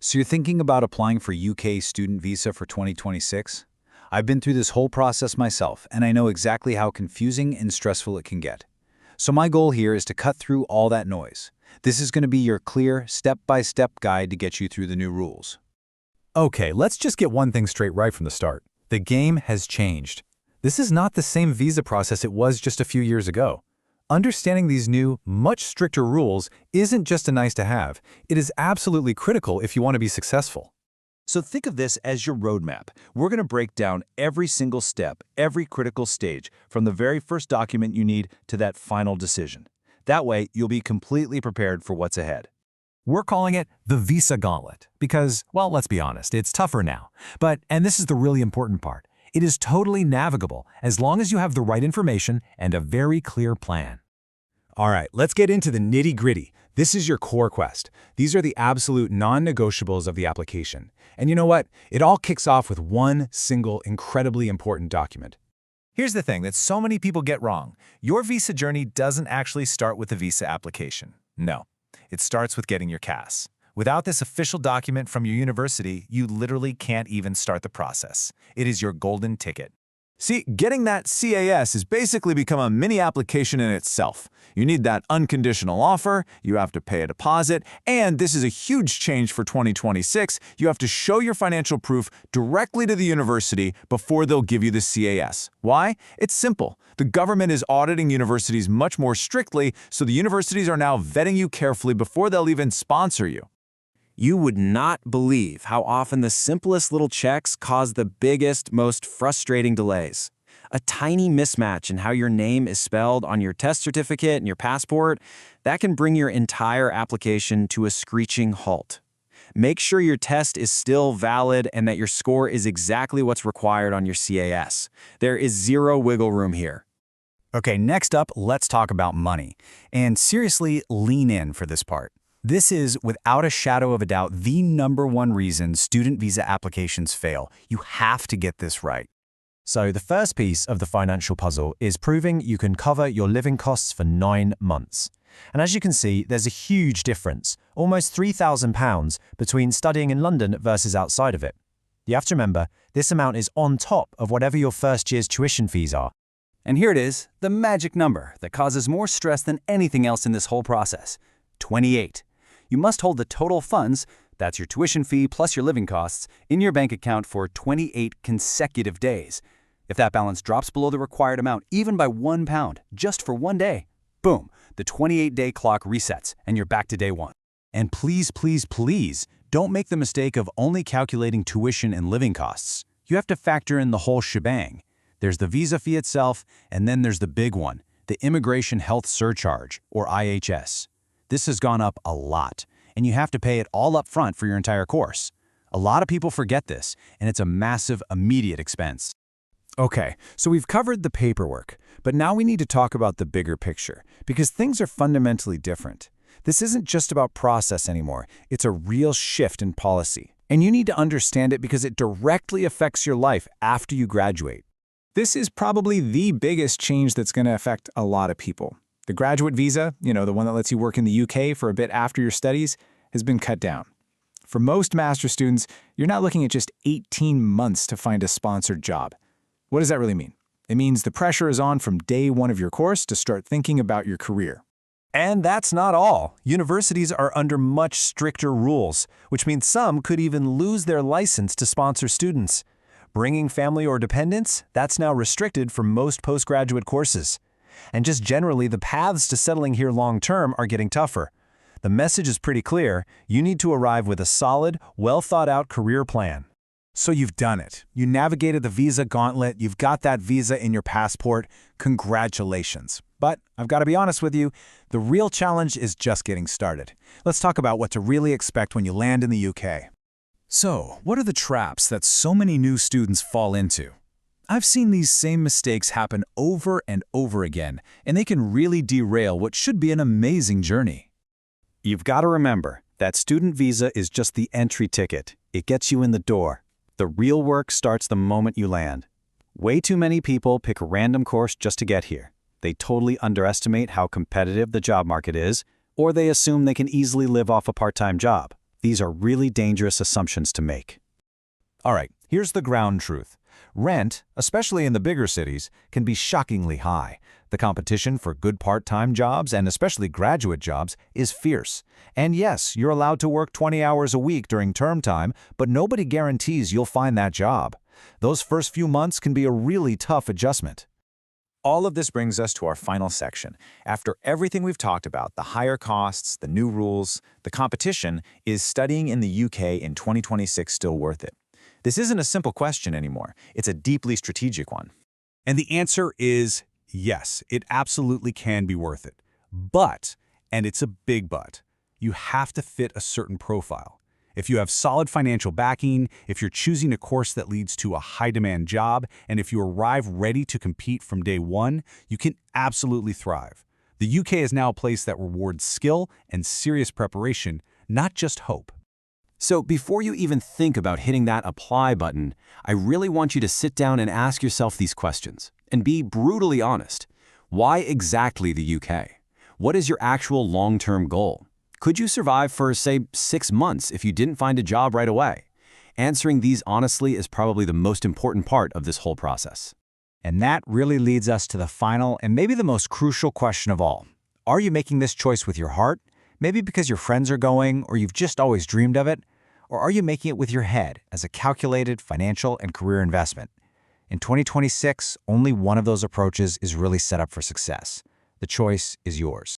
So you're thinking about applying for UK student visa for 2026? I've been through this whole process myself, and I know exactly how confusing and stressful it can get. So my goal here is to cut through all that noise. This is going to be your clear, step-by-step guide to get you through the new rules. Okay, let's just get one thing straight right from the start. The game has changed. This is not the same visa process it was just a few years ago. Understanding these new, much stricter rules isn't just a nice-to-have. It is absolutely critical if you want to be successful. So think of this as your roadmap. We're going to break down every single step, every critical stage, from the very first document you need to that final decision. That way, you'll be completely prepared for what's ahead. We're calling it the Visa Gauntlet because, well, let's be honest, it's tougher now. And this is the really important part, it is totally navigable as long as you have the right information and a very clear plan. All right, let's get into the nitty-gritty. This is your core quest. These are the absolute non-negotiables of the application. And you know what? It all kicks off with one single, incredibly important document. Here's the thing that so many people get wrong. Your visa journey doesn't actually start with the visa application. No, it starts with getting your CAS. Without this official document from your university, you literally can't even start the process. It is your golden ticket. See, getting that CAS has basically become a mini application in itself. You need that unconditional offer, you have to pay a deposit, and this is a huge change for 2026, you have to show your financial proof directly to the university before they'll give you the CAS. Why? It's simple. The government is auditing universities much more strictly, so the universities are now vetting you carefully before they'll even sponsor you. You would not believe how often the simplest little checks cause the biggest, most frustrating delays. A tiny mismatch in how your name is spelled on your test certificate and your passport, that can bring your entire application to a screeching halt. Make sure your test is still valid and that your score is exactly what's required on your CAS. There is zero wiggle room here. Okay, next up, let's talk about money. And seriously, lean in for this part. This is, without a shadow of a doubt, the #1 reason student visa applications fail. You have to get this right. So the first piece of the financial puzzle is proving you can cover your living costs for 9 months. And as you can see, there's a huge difference, almost £3,000 between studying in London versus outside of it. You have to remember, this amount is on top of whatever your first year's tuition fees are. And here it is, the magic number that causes more stress than anything else in this whole process. 28. You must hold the total funds, that's your tuition fee plus your living costs, in your bank account for 28 consecutive days. If that balance drops below the required amount, even by £1, just for one day, boom, the 28-day clock resets and you're back to day one. And please, please, please, don't make the mistake of only calculating tuition and living costs. You have to factor in the whole shebang. There's the visa fee itself, and then there's the big one, the Immigration Health Surcharge, or IHS. This has gone up a lot, and you have to pay it all up front for your entire course. A lot of people forget this, and it's a massive, immediate expense. Okay, so we've covered the paperwork, but now we need to talk about the bigger picture, because things are fundamentally different. This isn't just about process anymore, it's a real shift in policy. And you need to understand it because it directly affects your life after you graduate. This is probably the biggest change that's going to affect a lot of people. The graduate visa, the one that lets you work in the UK for a bit after your studies, has been cut down. For most master's students, you're now looking at just 18 months to find a sponsored job. What does that really mean? It means the pressure is on from day one of your course to start thinking about your career. And that's not all. Universities are under much stricter rules, which means some could even lose their license to sponsor students. Bringing family or dependents, that's now restricted for most postgraduate courses. And just generally, the paths to settling here long-term are getting tougher. The message is pretty clear. You need to arrive with a solid, well-thought-out career plan. So you've done it. You navigated the visa gauntlet. You've got that visa in your passport. Congratulations. But I've got to be honest with you, the real challenge is just getting started. Let's talk about what to really expect when you land in the UK. So, what are the traps that so many new students fall into? I've seen these same mistakes happen over and over again, and they can really derail what should be an amazing journey. You've got to remember that student visa is just the entry ticket. It gets you in the door. The real work starts the moment you land. Way too many people pick a random course just to get here. They totally underestimate how competitive the job market is, or they assume they can easily live off a part-time job. These are really dangerous assumptions to make. All right, here's the ground truth. Rent, especially in the bigger cities, can be shockingly high. The competition for good part-time jobs, and especially graduate jobs, is fierce. And yes, you're allowed to work 20 hours a week during term time, but nobody guarantees you'll find that job. Those first few months can be a really tough adjustment. All of this brings us to our final section. After everything we've talked about, the higher costs, the new rules, the competition, is studying in the UK in 2026 still worth it? This isn't a simple question anymore. It's a deeply strategic one. And the answer is yes, it absolutely can be worth it. But, and it's a big but, you have to fit a certain profile. If you have solid financial backing, if you're choosing a course that leads to a high-demand job, and if you arrive ready to compete from day one, you can absolutely thrive. The UK is now a place that rewards skill and serious preparation, not just hope. So before you even think about hitting that apply button, I really want you to sit down and ask yourself these questions and be brutally honest. Why exactly the UK? What is your actual long-term goal? Could you survive for, say, 6 months if you didn't find a job right away? Answering these honestly is probably the most important part of this whole process. And that really leads us to the final and maybe the most crucial question of all. Are you making this choice with your heart? Maybe because your friends are going or you've just always dreamed of it? Or are you making it with your head as a calculated financial and career investment? In 2026, only one of those approaches is really set up for success. The choice is yours.